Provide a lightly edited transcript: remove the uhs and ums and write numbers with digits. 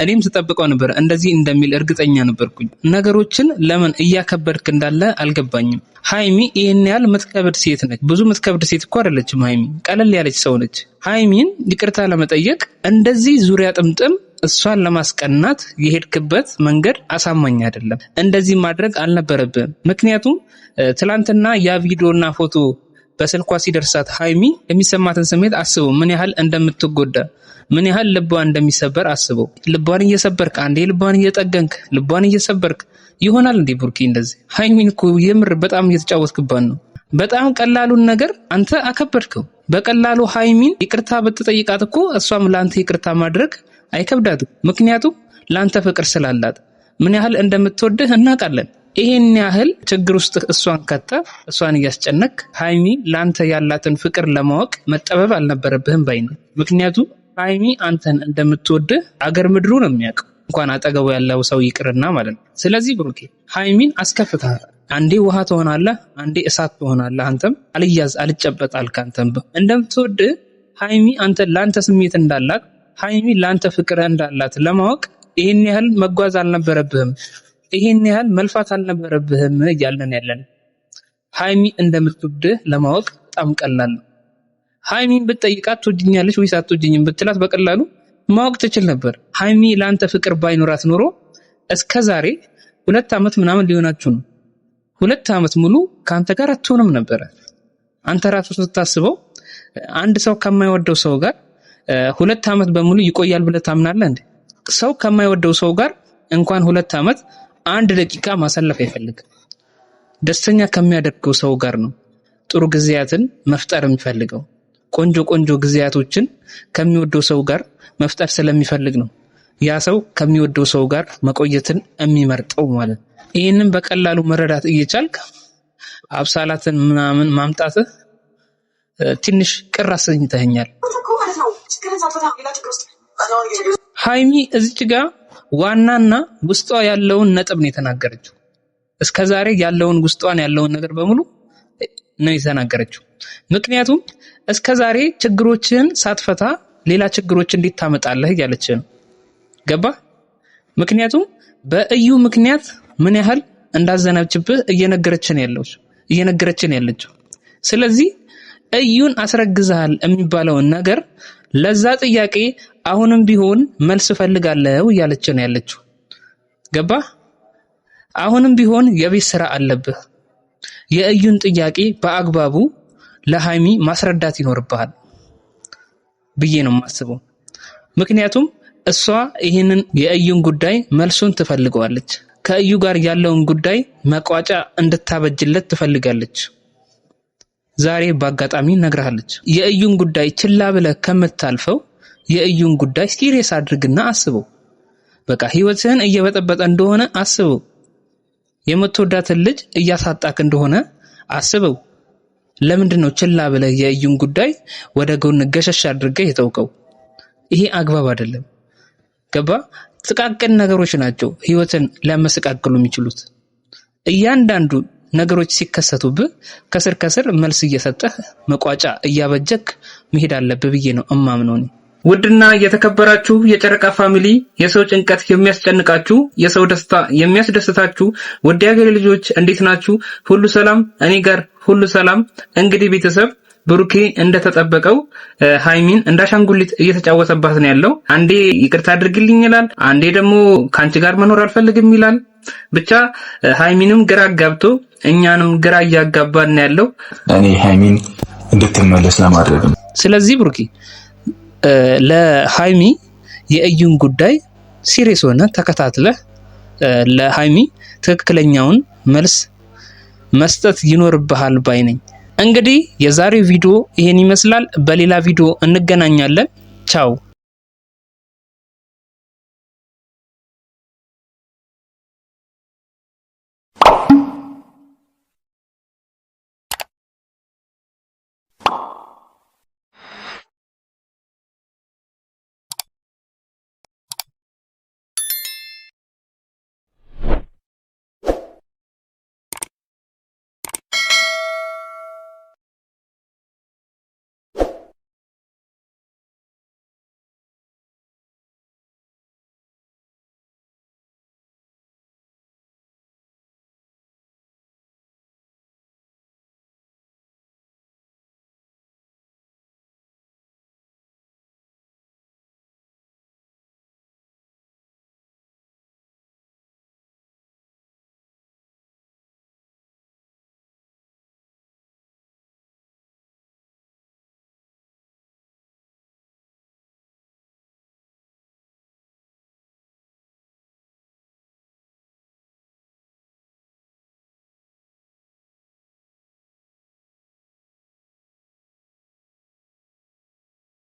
እኔም ስጠብቀው ነበር እንደዚህ እንደሚል እርግጠኛ ነበርኩኝ። ነገሮችን ለምን እያከበድክ እንዳለ አልገባኝም። ሃይሚ ይሄን ያህል ምትከብድ ሴት ነች። ብዙ ምትከብድ ሴት እኮ አይደለችም ሃይሚ፣ ቀለል ያለች ሰው ነች። ሃይሚን ይቅርታ ለመጠየቅ እንደዚህ ዙሪያ ጥምጥም እሷን ለማስቀናት የሄድክበት መንገድ አሳማኝ አይደለም። እንደዚህ ማድረግ አልነበረብህም። ምክንያቱም ትላንትና ያ ቪዲዮና ፎቶ በስልኳ ሲደርሳት ሃይሚ የሚሰማትን ስሜት አስበው፣ ምን ያህል እንደምትጎዳ ምን ያህል ልቧ እንደሚሰበር አስበው። ልቧን እየሰበርክ አንዴ ልቧን እየጠገንክ ልቧን እየሰበርክ ይሆናል እንዴ ቡርኪ? እንደዚህ ሃይሚን እኮ የምር በጣም እየተጫወትክባት ነው። በጣም ቀላሉን ነገር አንተ አከበድከው። በቀላሉ ሃይሚን ይቅርታ ብትጠይቃት እኮ እሷም ላንተ ይቅርታ ማድረግ አይከብዳትም። ምክንያቱም ላንተ ፍቅር ስላላት ምን ያህል እንደምትወድህ እናውቃለን። ይሄን ያህል ችግር ውስጥ እሷን ከተ እሷን እያስጨነቅ ሃይሚ ላንተ ያላትን ፍቅር ለማወቅ መጠበብ አልነበረብህም ባይነ። ምክንያቱም ሃይሚ አንተን እንደምትወድህ አገር ምድሩ ነው የሚያውቀው፣ እንኳን አጠገቡ ያለው ሰው ይቅርና ማለት ነው። ስለዚህ ብሩኬ ሃይሚን አስከፍተሃል። አንዴ ውሃ ትሆናለህ፣ አንዴ እሳት ትሆናለህ። አንተም አልያዝ አልጨበጥ አልክ። አንተም እንደምትወድህ ሃይሚ አንተ ላንተ ስሜት እንዳላት ሃይሚ ላንተ ፍቅር እንዳላት ለማወቅ ይሄን ያህል መጓዝ አልነበረብህም። ይሄን ያህል መልፋት አልነበረብህም እያለን ያለን። ሃይሚ እንደምትወድህ ለማወቅ በጣም ቀላል ነው። ሃይሚን ብትጠይቃት ትወጂኛለሽ ወይስ አትወጂኝም ብትላት በቀላሉ ማወቅ ትችል ነበር። ሃይሚ ላንተ ፍቅር ባይኖራት ኖሮ እስከዛሬ 2 ዓመት ምናምን ሊሆናችሁ ነው። 2 ዓመት ሙሉ ካንተ ጋር አትሆንም ነበር። አንተ ራስህ ስታስበው አንድ ሰው ከማይወደው ሰው ጋር 2 ዓመት በሙሉ ይቆያል ብለህ ታምናለህ እንዴ? ሰው ከማይወደው ሰው ጋር እንኳን 2 ዓመት 1 ደቂቃ ማሳለፍ አይፈልግም። ደስተኛ ከሚያደርገው ሰው ጋር ነው ጥሩ ጊዜያትን መፍጠር የሚፈልገው። ቆንጆ ጊዜያቶችን ከሚወደው ሰው ጋር መፍጠር ስለሚፈልግ ነው ያ ሰው ከሚወደው ሰው ጋር መቆየትን የሚመርጠው ማለት። ይሄንን በቀላሉ መረዳት እየቻልክ አብሳላትን ምናምን ማምጣትህ ትንሽ ቅር አሰኝተኛል። ሃይሚ እዚች ጋር ዋናና ውስጧ ያለውን ነጥብ ነው የተናገረችው። እስከዛሬ ያለውን ውስጧን ያለውን ነገር በሙሉ ነው የተናገረችው። ምክንያቱም እስከዛሬ ችግሮችን ሳትፈታ ሌላ ችግሮች እንዴት ታመጣለህ እያለች ነው። ገባ? ምክንያቱም በእዩ ምክንያት ምን ያህል እንዳዘነችብህ እየነገረችን ያለችው። ስለዚህ እዩን አስረግዛል የሚባለውን ነገር ለዛ ጥያቄ አሁንም ቢሆን መልስ ፈልጋለሁ እያለች ነው ያለችው። ገባ? አሁንም ቢሆን የቤት ስራ አለብህ። የእዩን ጥያቄ በአግባቡ ለሃይሚ ማስረዳት ይኖርብሃል ብዬ ነው የማስበው። ምክንያቱም እሷ ይህንን የእዩን ጉዳይ መልሱን ትፈልገዋለች። ከእዩ ጋር ያለውን ጉዳይ መቋጫ እንድታበጅለት ትፈልጋለች። ዛሬ በአጋጣሚ ነግራለች። የእዩን ጉዳይ ችላ ብለህ ከምታልፈው የእዩን ጉዳይ ሲሪየስ አድርግና አስበው። በቃ ህይወትህን እየበጠበጠ እንደሆነ አስበው። የምትወዳትን ልጅ እያሳጣክ እንደሆነ አስበው። ለምንድን ነው ችላ ብለህ የእዩን ጉዳይ ወደ ጎን ገሸሽ አድርገህ የተውከው? ይሄ አግባብ አይደለም። ገባ? ጥቃቅን ነገሮች ናቸው ህይወትን ሊያመሰቃቅሉ የሚችሉት። እያንዳንዱ ነገሮች ሲከሰቱብህ ከስር መልስ እየሰጠህ መቋጫ እያበጀክ መሄድ አለብህ ብዬ ነው እማምነው። ውድና የተከበራችሁ የጨረቃ ፋሚሊ፣ የሰው ጭንቀት የሚያስጨንቃችሁ፣ የሰው ደስታ የሚያስደስታችሁ ውድ የሀገሬ ልጆች እንዴት ናችሁ? ሁሉ ሰላም? እኔ ጋር ሁሉ ሰላም። እንግዲህ ቤተሰብ ብሩኬ እንደተጠበቀው ሃይሚን እንዳሻንጉሊት እየተጫወተባት ነው ያለው። አንዴ ይቅርታ አድርግልኝ ይላል፣ አንዴ ደግሞ ካንቺ ጋር መኖር አልፈልግም ይላል። ብቻ ሃይሚንም ግራ ጋብቶ እኛንም ግራ እያጋባን ነው ያለው። እኔ ሃይሚን እንድትመለስ ለማድረግ ነው። ስለዚህ ብሩኬ ለሃይሚ የእዩን ጉዳይ ሲሪየስ ሆነ ተከታትለህ ለሃይሚ ትክክለኛውን መልስ መስጠት ይኖርብሃል ባይ ነኝ። እንግዲህ የዛሬው ቪዲዮ ይሄን ይመስላል። በሌላ ቪዲዮ እንገናኛለን። ቻው።